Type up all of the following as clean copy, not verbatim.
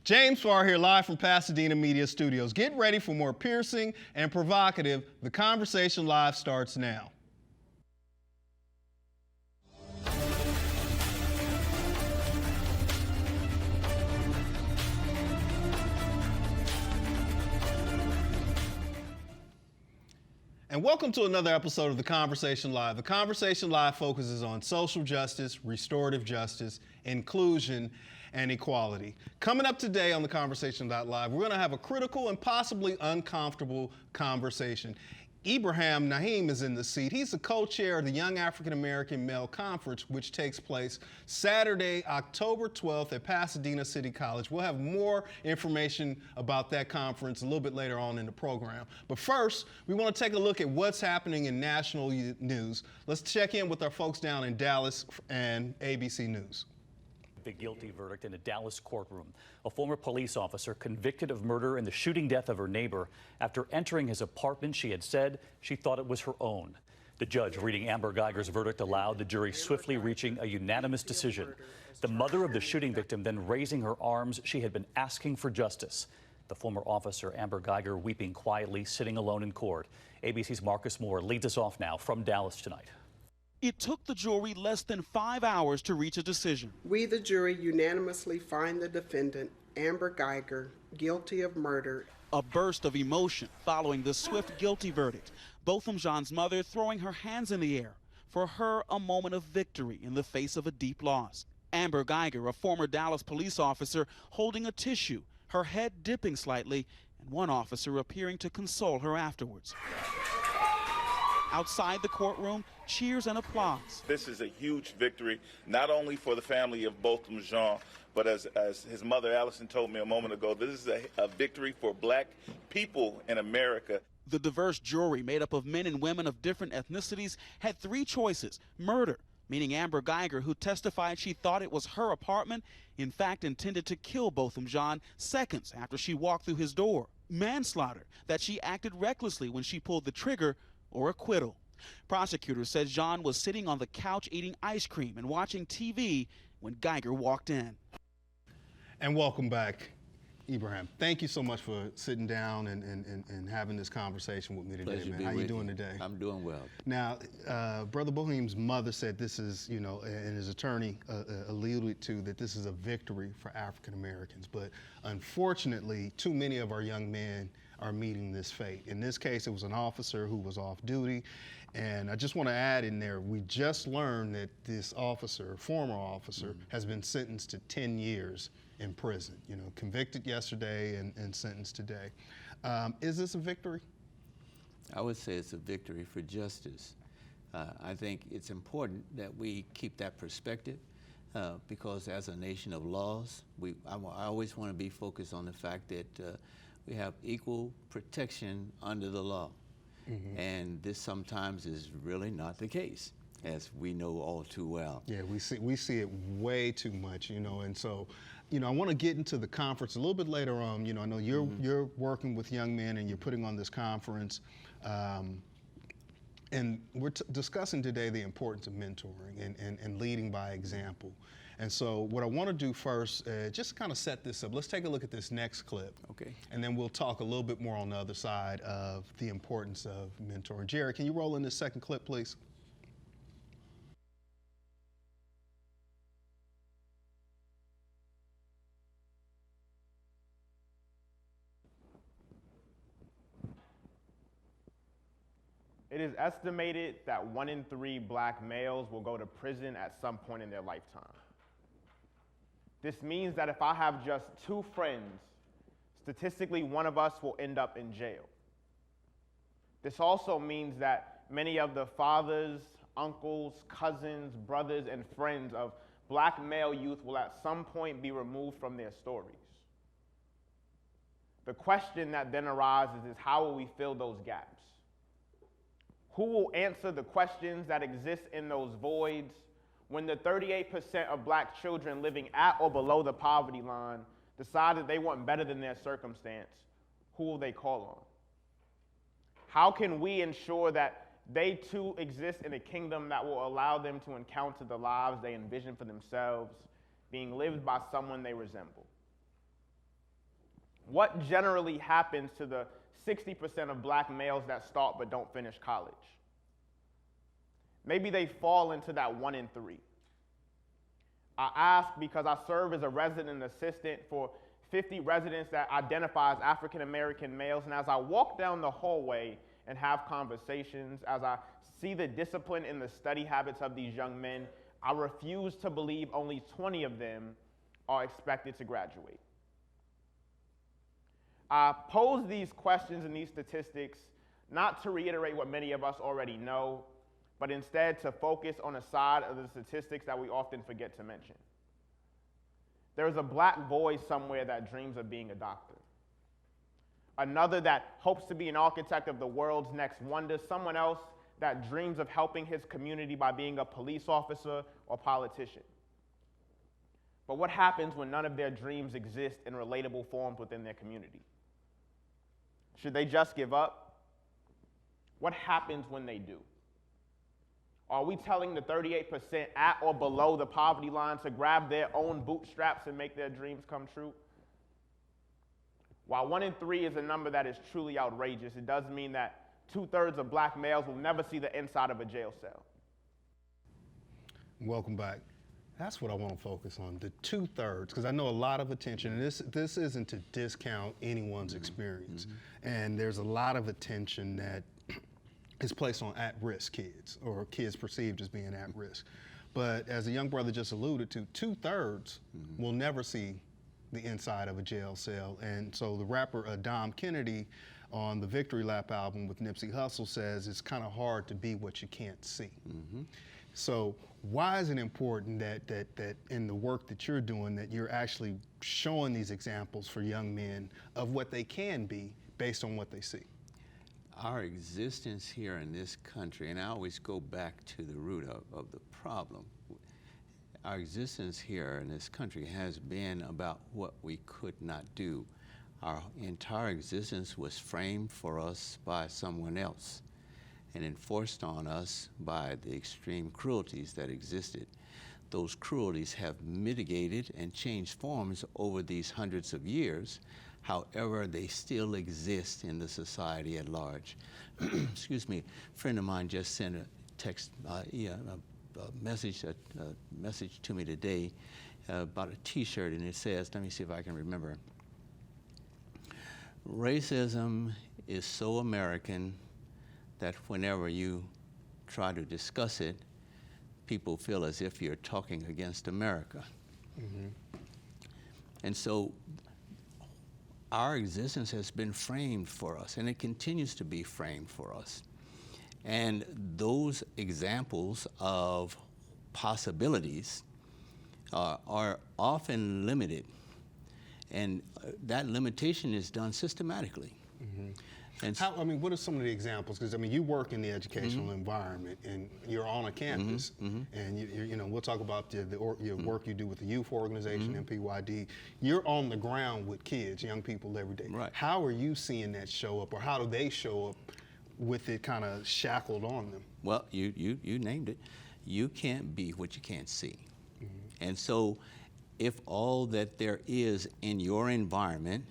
James Farr here, live from Pasadena Media Studios. Get ready for more piercing and provocative. The Conversation Live starts now. And welcome to another episode of The Conversation Live. The Conversation Live focuses on social justice, restorative justice, inclusion, and equality. Coming up today on The Conversation Live, we're going to have a critical and possibly uncomfortable conversation. Ibraheem Naeem is in the seat. He's the co-chair of the Young African American Male Conference, which takes place Saturday, October 12th at Pasadena City College. We'll have more information about that conference a little bit later on in the program. But first, we want to take a look at what's happening in national news. Let's check in with our folks down in Dallas and ABC News. The guilty verdict in a Dallas courtroom. A former police officer convicted of murder in the shooting death of her neighbor. After entering his apartment, she had said she thought it was her own. The judge reading Amber Guyger's verdict allowed the jury swiftly reaching a unanimous decision. The mother of the shooting victim then raising her arms. She had been asking for justice. The former officer, Amber Guyger, weeping quietly, sitting alone in court. ABC's Marcus Moore leads us off now from Dallas tonight. It took the jury less than 5 hours to reach a decision. We, the jury, unanimously find the defendant, Amber Guyger, guilty of murder. A burst of emotion following the swift guilty verdict. Botham Jean's mother throwing her hands in the air. For her, a moment of victory in the face of a deep loss. Amber Guyger, a former Dallas police officer, holding a tissue, her head dipping slightly, and one officer appearing to console her afterwards. Outside the courtroom, cheers and applause. This is a huge victory, not only for the family of Botham Jean, but as his mother Allison told me a moment ago, this is a victory for black people in America. The diverse jury, made up of men and women of different ethnicities, had three choices. Murder, meaning Amber Guyger, who testified she thought it was her apartment, in fact intended to kill Botham Jean seconds after she walked through his door. Manslaughter, that she acted recklessly when she pulled the trigger, or acquittal. Prosecutors said Jean was sitting on the couch eating ice cream and watching TV when Guyger walked in. And welcome back, Ibraheem. Thank you so much for sitting down and having this conversation with me today, Pleasure man. to be How you with doing you. today? I'm doing well. Now, Brother Bohem's mother said this is, and his attorney alluded to that this is a victory for African Americans. But unfortunately, too many of our young men are meeting this fate. In this case, it was an officer who was off duty. And I just want to add in there, we just learned that this officer, former officer, has been sentenced to 10 years in prison. Convicted yesterday and sentenced today. Is this a victory? I would say it's a victory for justice. I think it's important that we keep that perspective because as a nation of laws, I always want to be focused on the fact that we have equal protection under the law. Mm-hmm. And this sometimes is really not the case, as we know all too well. Yeah, we see it way too much, and so, I want to get into the conference a little bit later on. I know you're working with young men and you're putting on this conference, and we're discussing today the importance of mentoring and leading by example. And so what I want to do first, just kind of set this up. Let's take a look at this next clip. Okay. And then we'll talk a little bit more on the other side of the importance of mentoring. Jerry, can you roll in this second clip, please? It is estimated that 1 in 3 black males will go to prison at some point in their lifetime. This means that if I have just 2 friends, statistically one of us will end up in jail. This also means that many of the fathers, uncles, cousins, brothers, and friends of black male youth will at some point be removed from their stories. The question that then arises is, how will we fill those gaps? Who will answer the questions that exist in those voids when the 38% of black children living at or below the poverty line decide that they want better than their circumstance? Who will they call on? How can we ensure that they too exist in a kingdom that will allow them to encounter the lives they envision for themselves being lived by someone they resemble? What generally happens to the 60% of black males that start but don't finish college? Maybe they fall into that 1 in 3. I ask because I serve as a resident assistant for 50 residents that identify as African American males, and as I walk down the hallway and have conversations, as I see the discipline and the study habits of these young men, I refuse to believe only 20 of them are expected to graduate. I pose these questions and these statistics not to reiterate what many of us already know, but instead to focus on a side of the statistics that we often forget to mention. There's a black boy somewhere that dreams of being a doctor. Another that hopes to be an architect of the world's next wonder. Someone else that dreams of helping his community by being a police officer or politician. But what happens when none of their dreams exist in relatable forms within their community? Should they just give up? What happens when they do? Are we telling the 38% at or below the poverty line to grab their own bootstraps and make their dreams come true? While 1 in 3 is a number that is truly outrageous, it does mean that 2/3 of black males will never see the inside of a jail cell. Welcome back. That's what I want to focus on, the 2/3, because I know a lot of attention, and this isn't to discount anyone's experience, and there's a lot of attention that is placed on at-risk kids, or kids perceived as being at risk. But as the young brother just alluded to, 2/3 will never see the inside of a jail cell. And so the rapper Dom Kennedy on the Victory Lap album with Nipsey Hussle says it's kind of hard to be what you can't see. So why is it important that in the work that you're doing, that you're actually showing these examples for young men of what they can be based on what they see? Our existence here in this country, and I always go back to the root of the problem, our existence here in this country has been about what we could not do. Our entire existence was framed for us by someone else and enforced on us by the extreme cruelties that existed. Those cruelties have mitigated and changed forms over these hundreds of years. However, they still exist in the society at large. Excuse me, a friend of mine just sent a text, a message to me today about a T-shirt, and it says, let me see if I can remember. Racism is so American that whenever you try to discuss it, people feel as if you're talking against America. And so our existence has been framed for us, and it continues to be framed for us. And those examples of possibilities are often limited, and that limitation is done systematically. And what are some of the examples? Because you work in the educational environment, and you're on a campus, and we'll talk about your work you do with the youth organization, MPYD. You're on the ground with kids, young people every day. Right. How are you seeing that show up, or how do they show up with it kind of shackled on them? Well, you named it. You can't be what you can't see. And so if all that there is in your environment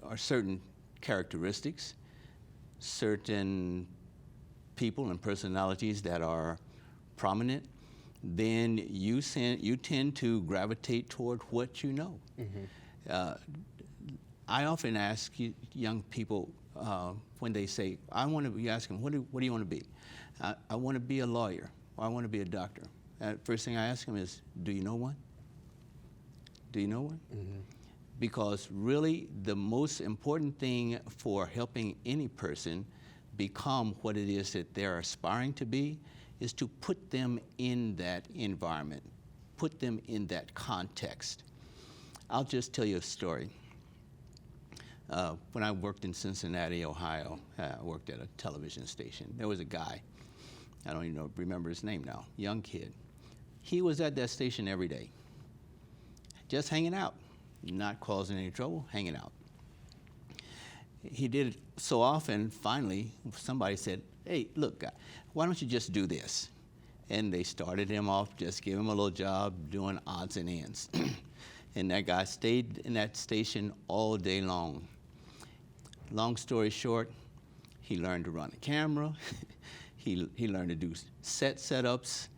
are certain characteristics, certain people and personalities that are prominent, then you tend to gravitate toward what you know. I often ask young people when they say, you ask them, what do you want to be? I want to be a lawyer, or I want to be a doctor. First thing I ask them is, do you know one? Do you know one? Because really the most important thing for helping any person become what it is that they're aspiring to be is to put them in that environment, put them in that context. I'll just tell you a story. When I worked in Cincinnati, Ohio, I worked at a television station. There was a guy, I don't even remember his name now, young kid. He was at that station every day, just hanging out, not causing any trouble, hanging out. He did it so often, finally, somebody said, hey, look, guy, why don't you just do this? And they started him off, just give him a little job doing odds and ends. And that guy stayed in that station all day long. Long story short, he learned to run a camera. he learned to do set setups.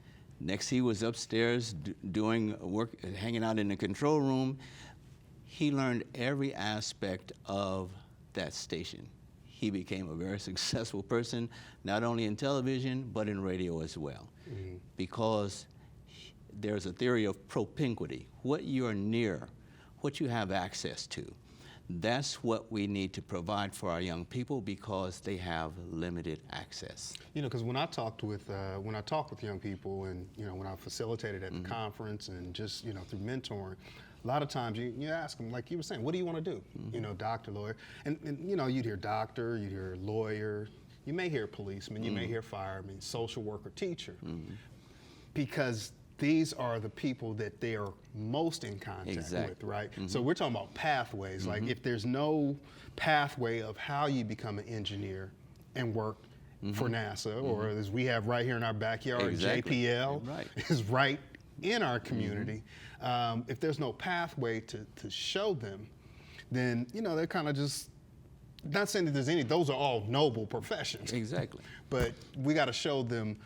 Next, he was upstairs doing work, hanging out in the control room. He learned every aspect of that station. He became a very successful person, not only in television, but in radio as well. Because there's a theory of propinquity. What you're near, what you have access to, that's what we need to provide for our young people because they have limited access. You know, because when I talk with young people, and you know, when I facilitated at the conference and just through mentoring, a lot of times you ask them, like you were saying, what do you want to do? You know, doctor, lawyer, and you'd hear doctor, you'd hear lawyer, you may hear policeman, you may hear fireman, social worker, teacher, because these are the people that they are most in contact with, right? So we're talking about pathways. Like if there's no pathway of how you become an engineer and work for NASA, or as we have right here in our backyard, JPL is right in our community. If there's no pathway to show them, then they're kind of just, not saying that there's any, those are all noble professions. Exactly. But we got to show them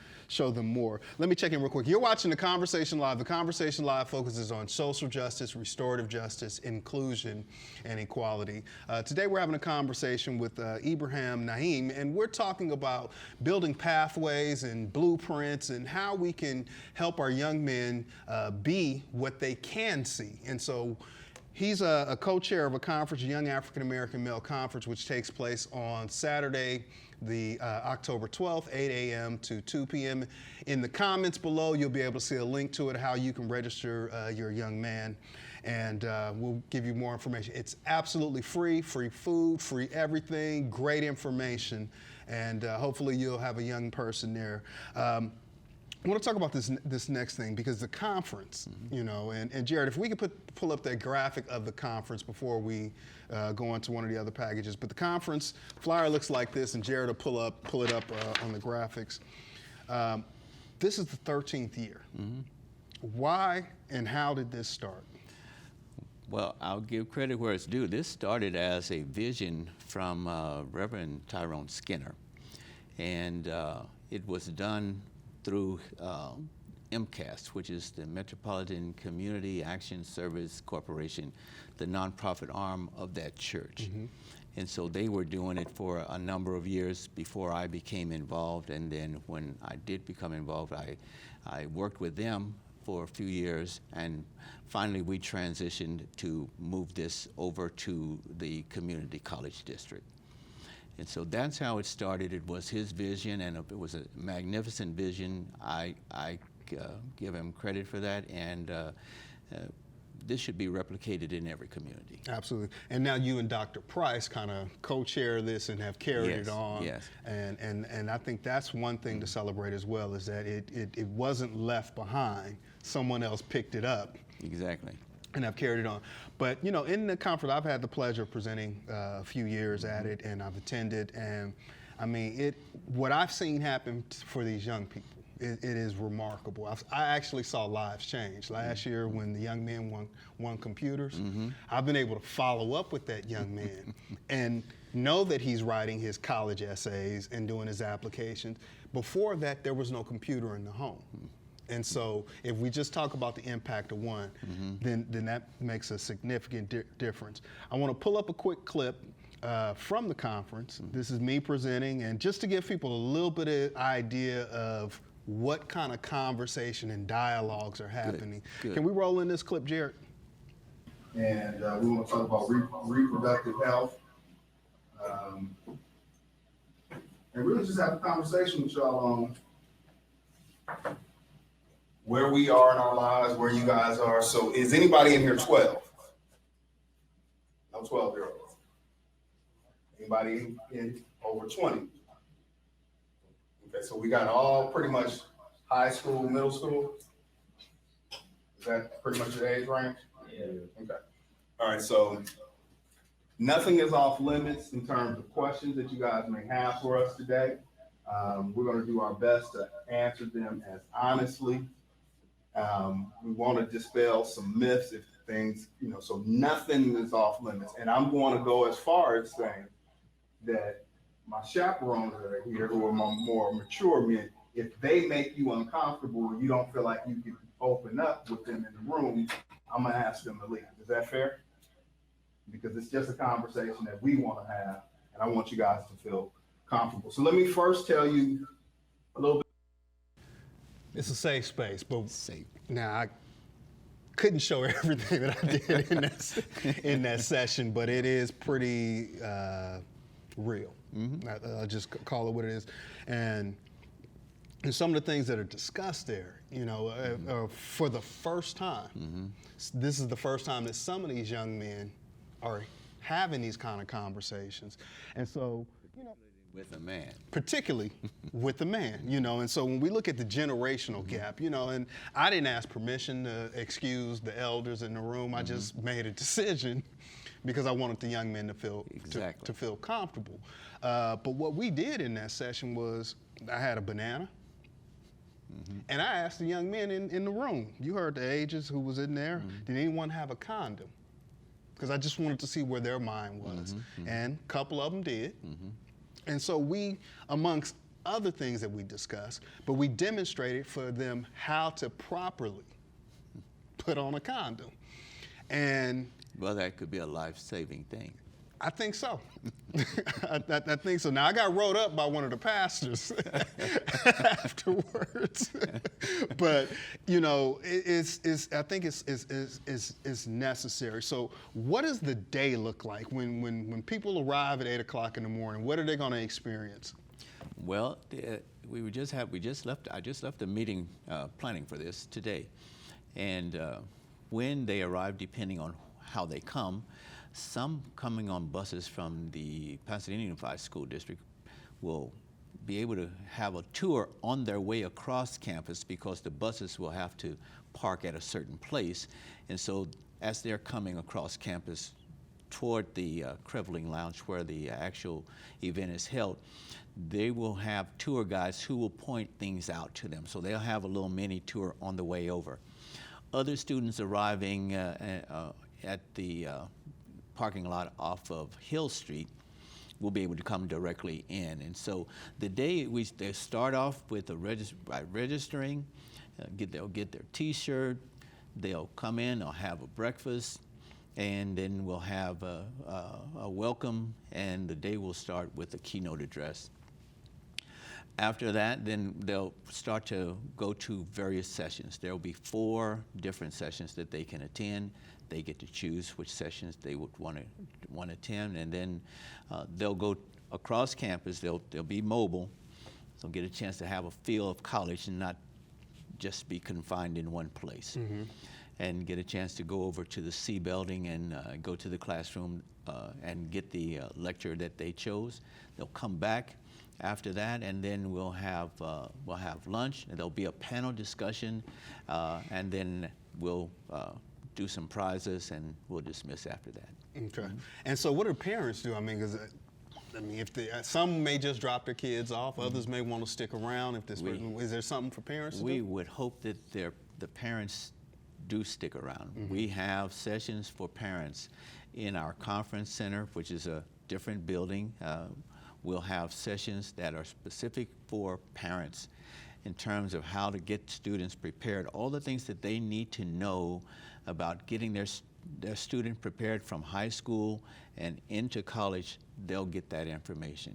more. Let me check in real quick. You're watching The Conversation Live. The Conversation Live focuses on social justice, restorative justice, inclusion, and equality. Today we're having a conversation with Ibraheem Naeem, and we're talking about building pathways and blueprints and how we can help our young men be what they can see. And so he's a co-chair of a conference, a Young African American Male Conference, which takes place on Saturday, the October 12th, 8 a.m. to 2 p.m. In the comments below, you'll be able to see a link to it, how you can register your young man, and we'll give you more information. It's absolutely free food, free everything, great information, and hopefully you'll have a young person there. I want to talk about this next thing, because the conference, and Jared, if we could pull up that graphic of the conference before we go on to one of the other packages. But the conference flyer looks like this, and Jared will pull it up on the graphics. This is the 13th year. Why and how did this start? Well, I'll give credit where it's due. This started as a vision from Reverend Tyrone Skinner, and it was done through MCAS, which is the Metropolitan Community Action Service Corporation, the nonprofit arm of that church. And so they were doing it for a number of years before I became involved, and then when I did become involved, I worked with them for a few years, and finally we transitioned to move this over to the community college district. And so that's how it started. It was his vision, and it was a magnificent vision. I give him credit for that, and this should be replicated in every community. Absolutely. And now you and Dr. Price kind of co-chair this and have carried it on. Yes. And I think that's one thing to celebrate as well, is that it wasn't left behind. Someone else picked it up. Exactly. And I've carried it on. But in the conference, I've had the pleasure of presenting a few years at it, and I've attended, and I mean, what I've seen happen for these young people, it is remarkable. I actually saw lives change. Last year when the young men won computers, I've been able to follow up with that young man and know that he's writing his college essays and doing his applications. Before that, there was no computer in the home. And so if we just talk about the impact of one, then that makes a significant difference. I want to pull up a quick clip from the conference. This is me presenting, and just to give people a little bit of idea of what kind of conversation and dialogues are happening. Good. Can we roll in this clip, Jared? And we want to talk about reproductive health. And really just have a conversation with y'all on where we are in our lives, where you guys are. So is anybody in here 12? No 12-year-olds. Anybody in over 20? Okay, so we got all pretty much high school, middle school. Is that pretty much your age range? Yeah. Okay. All right, so nothing is off limits in terms of questions that you guys may have for us today. We're going to do our best to answer them as honestly. We want to dispel some myths. things, so nothing is off limits. And I'm going to go as far as saying that my chaperones that are here, who are more mature men, if they make you uncomfortable and you don't feel like you can open up with them in the room, I'm gonna ask them to leave. Is that fair? Because it's just a conversation that we want to have, and I want you guys to feel comfortable. So let me first tell you a little bit. It's a safe space, but Safe. now I couldn't show everything that I did in that session, but it is pretty real. I'll just call it what it is. And some of the things that are discussed there, for the first time, this is the first time that some of these young men are having these kind of conversations. And so, With a man. particularly with the man, and so when we look at the generational gap, and I didn't ask permission to excuse the elders in the room. I just made a decision because I wanted the young men to feel Exactly. to feel comfortable. But what we did in that session was I had a banana, and I asked the young men in the room. You heard the ages who was in there. Did anyone have a condom? Because I just wanted to see where their mind was, and a couple of them did. And so we, amongst other things that we discussed, but we demonstrated for them how to properly put on a condom. And Well, that could be a life-saving thing. I think so. I think so. Now I got wrote up by one of the pastors afterwards, but I think it's necessary. So, what does the day look like when people arrive at 8 o'clock in the morning? What are they going to experience? Well, I just left a meeting planning for this today, and when they arrive, depending on how they come, some coming on buses from the Pasadena Unified School District will be able to have a tour on their way across campus because the buses will have to park at a certain place. And so as they're coming across campus toward the Creveling Lounge where the actual event is held, they will have tour guides who will point things out to them. So they'll have a little mini tour on the way over. Other students arriving at the parking lot off of Hill Street will be able to come directly in. And so the day they start off with by registering, they'll get their T-shirt, they'll come in, they'll have a breakfast, and then we'll have a welcome, and the day will start with a keynote address. After that, then they'll start to go to various sessions. There will be 4 different sessions that they can attend. They get to choose which sessions they would want to attend, and then they'll go across campus. They'll be mobile. They'll get a chance to have a feel of college and not just be confined in one place. And get a chance to go over to the C building and go to the classroom and get the lecture that they chose. They'll come back after that, and then we'll have lunch, and there'll be a panel discussion, and then we'll do some prizes, and we'll dismiss after that. Okay. And so what do parents do? I mean, if some may just drop their kids off, others may want to stick around. Is there something for parents to do? We would hope that the parents do stick around. We have sessions for parents in our conference center, which is a different building. We'll have sessions that are specific for parents in terms of how to get students prepared, all the things that they need to know about getting their student prepared from high school and into college. They'll get that information.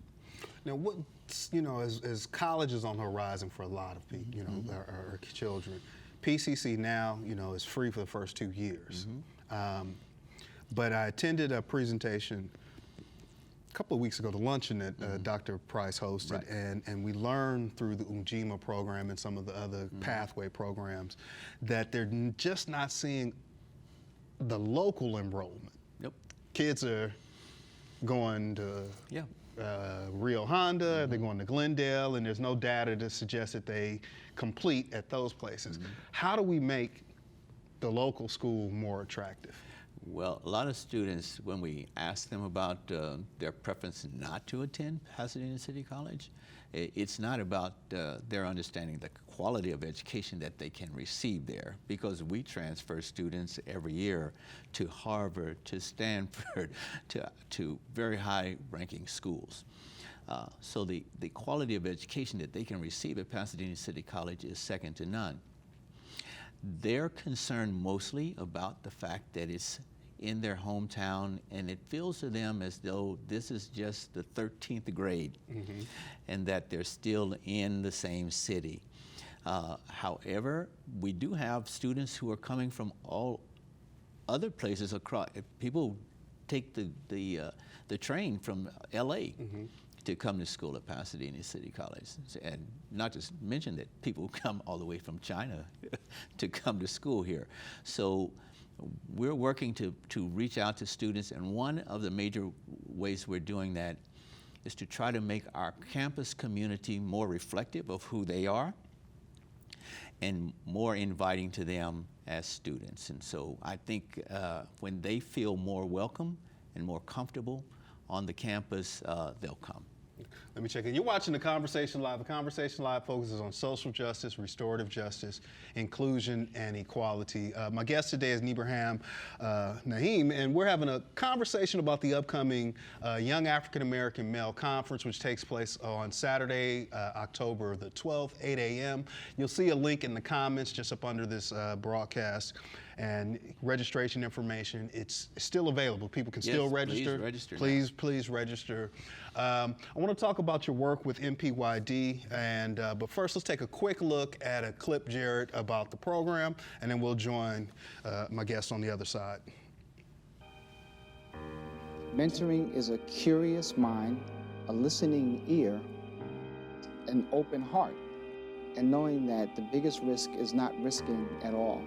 Now, as college is on the horizon for a lot of people, our children, PCC now, is free for the first 2 years. But I attended a presentation a couple of weeks ago, the luncheon that Dr. Price hosted, right. and we learned through the UJIMA program and some of the other pathway programs that they're just not seeing the local enrollment. Yep. Kids are going to Rio Honda, they're going to Glendale, and there's no data to suggest that they complete at those places. How do we make the local school more attractive? Well, a lot of students, when we ask them about their preference not to attend Pasadena City College, it's not about their understanding the quality of education that they can receive there, because we transfer students every year to Harvard, to Stanford, to very high-ranking schools. So the quality of education that they can receive at Pasadena City College is second to none. They're concerned mostly about the fact that it's in their hometown, and it feels to them as though this is just the 13th grade, and that they're still in the same city. However, we do have students who are coming from all other places across. People take the train from LA to come to school at Pasadena City College. And not to mention that people come all the way from China to come to school here. So we're working to reach out to students, and one of the major ways we're doing that is to try to make our campus community more reflective of who they are and more inviting to them as students. And so I think when they feel more welcome and more comfortable on the campus, they'll come. Let me check in. You're watching The Conversation Live. The Conversation Live focuses on social justice, restorative justice, inclusion, and equality. My guest today is Ibraheem Naeem, and we're having a conversation about the upcoming Young African American Male Conference, which takes place on Saturday, October the 12th, 8 a.m. You'll see a link in the comments just up under this broadcast. And registration information, it's still available. People can still register. Please register. Please register. I want to talk about your work with MPYD, but first let's take a quick look at a clip, Jared, about the program, and then we'll join my guest on the other side. Mentoring is a curious mind, a listening ear, an open heart, and knowing that the biggest risk is not risking at all.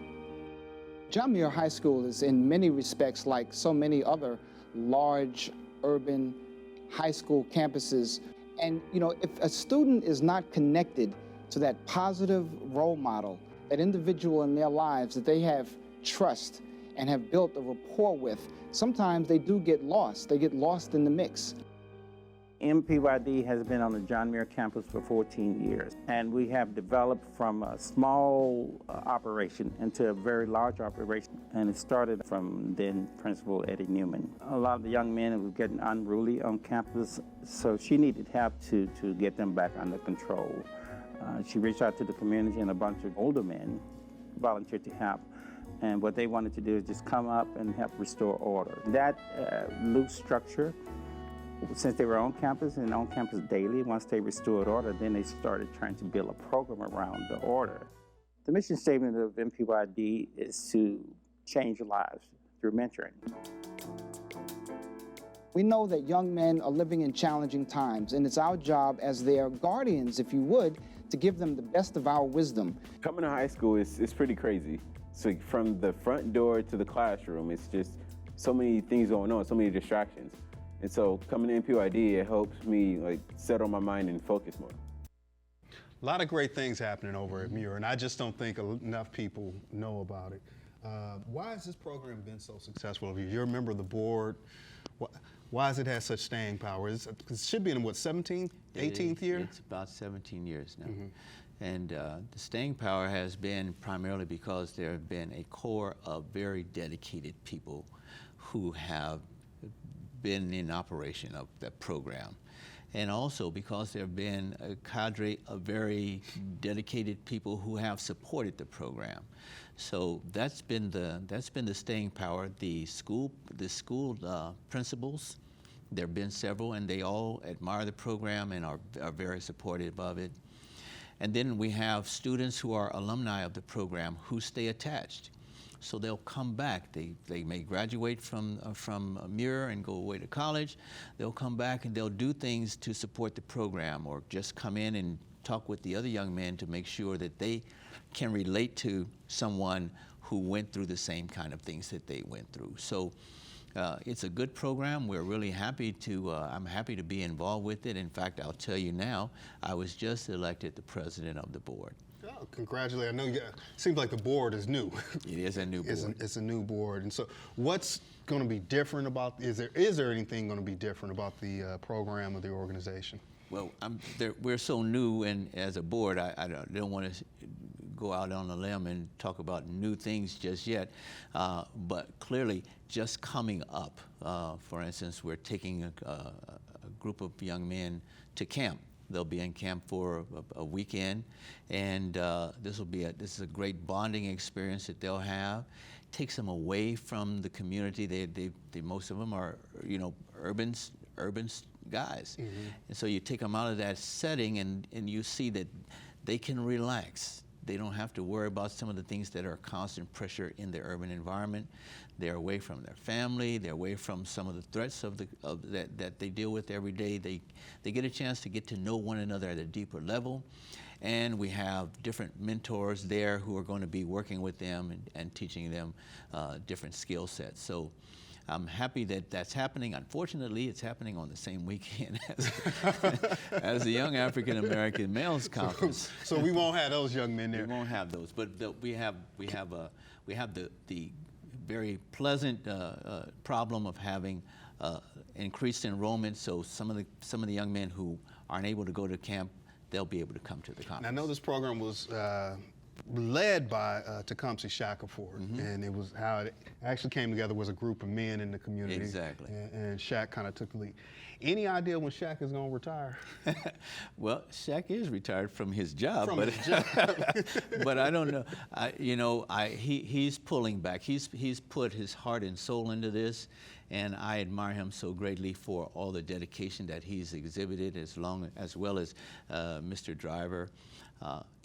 John Muir High School is in many respects like so many other large urban high school campuses. And you know, if a student is not connected to that positive role model, that individual in their lives that they have trust and have built a rapport with, sometimes they do get lost. They get lost in the mix. MPYD has been on the John Muir campus for 14 years, and we have developed from a small operation into a very large operation, and it started from then Principal Eddie Newman. A lot of the young men were getting unruly on campus, so she needed help to get them back under control. She reached out to the community, and a bunch of older men volunteered to help. And what they wanted to do is just come up and help restore order. That loose structure, since they were on campus and on campus daily, once they restored order, then they started trying to build a program around the order. The mission statement of MPYD is to change lives through mentoring. We know that young men are living in challenging times, and it's our job as their guardians, if you would, to give them the best of our wisdom. Coming to high school is pretty crazy. So from the front door to the classroom, it's just so many things going on, so many distractions. And so coming to MPYD, it helps me settle my mind and focus more. A lot of great things happening over at Muir, and I just don't think enough people know about it. Why has this program been so successful? You're a member of the board. Why has it had such staying power? It should be in, what, 17th, 18th year? It's about 17 years now. And the staying power has been primarily because there have been a core of very dedicated people who have been in operation of that program. And also because there have been a cadre of very dedicated people who have supported the program. So that's been the staying power. The school principals, there have been several, and they all admire the program and are very supportive of it. And then we have students who are alumni of the program who stay attached. So they'll come back. They may graduate from Muir and go away to college. They'll come back and they'll do things to support the program, or just come in and talk with the other young men to make sure that they can relate to someone who went through the same kind of things that they went through. So it's a good program. We're really happy to, I'm happy to be involved with it. In fact, I'll tell you now, I was just elected the president of the board. Oh, congratulations. I know it seems like the board is new. It is a new board. It's a new board. And so what's going to be different about, is there anything going to be different about the program or the organization? Well, we're so new, and as a board, I don't want to go out on a limb and talk about new things just yet. But clearly, just coming up, for instance, we're taking a group of young men to camp. They'll be in camp for a weekend, and this is a great bonding experience that they'll have. Takes them away from the community. They most of them are, you know, urban guys, and so you take them out of that setting, and you see that they can relax. They don't have to worry about some of the things that are constant pressure in the urban environment. They're away from their family. They're away from some of the threats that they deal with every day. They get a chance to get to know one another at a deeper level. And we have different mentors there who are going to be working with them and teaching them different skill sets. So I'm happy that that's happening. Unfortunately, it's happening on the same weekend as the Young African American Males Conference. So we won't have those young men there. We won't have those, but we have the very pleasant problem of having increased enrollment. So some of the young men who aren't able to go to camp, they'll be able to come to the conference. And I know this program was led by Tecumseh Shackelford, and it was how it actually came together was a group of men in the community. Exactly. And Shaq kind of took the lead. Any idea when Shaq is going to retire? Well, Shaq is retired from his job, his job. but I don't know. He's pulling back. He's put his heart and soul into this, and I admire him so greatly for all the dedication that he's exhibited, as well as Mr. Driver.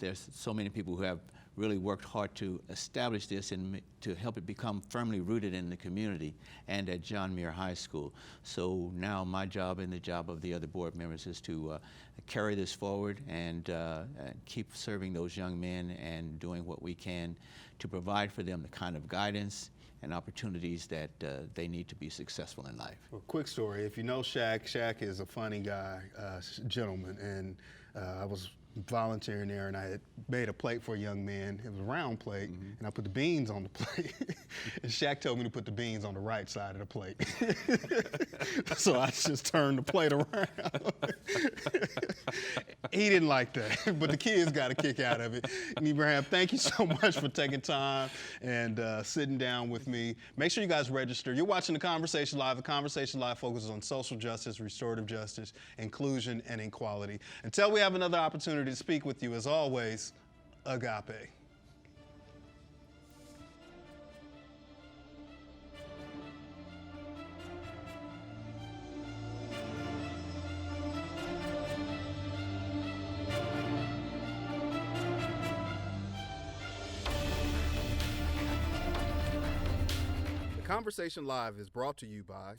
There's so many people who have really worked hard to establish this and to help it become firmly rooted in the community and at John Muir High School. So now my job and the job of the other board members is to carry this forward and keep serving those young men and doing what we can to provide for them the kind of guidance and opportunities that they need to be successful in life. Well, quick story. If you know Shaq is a funny guy, gentleman, and I was volunteering there, and I had made a plate for a young man. It was a round plate, and I put the beans on the plate. And Shaq told me to put the beans on the right side of the plate. So I just turned the plate around. He didn't like that, but the kids got a kick out of it. And Ibraheem, thank you so much for taking time and sitting down with me. Make sure you guys register. You're watching The Conversation Live. The Conversation Live focuses on social justice, restorative justice, inclusion, and equality. Until we have another opportunity to speak with you, as always, agape. The Conversation Live is brought to you by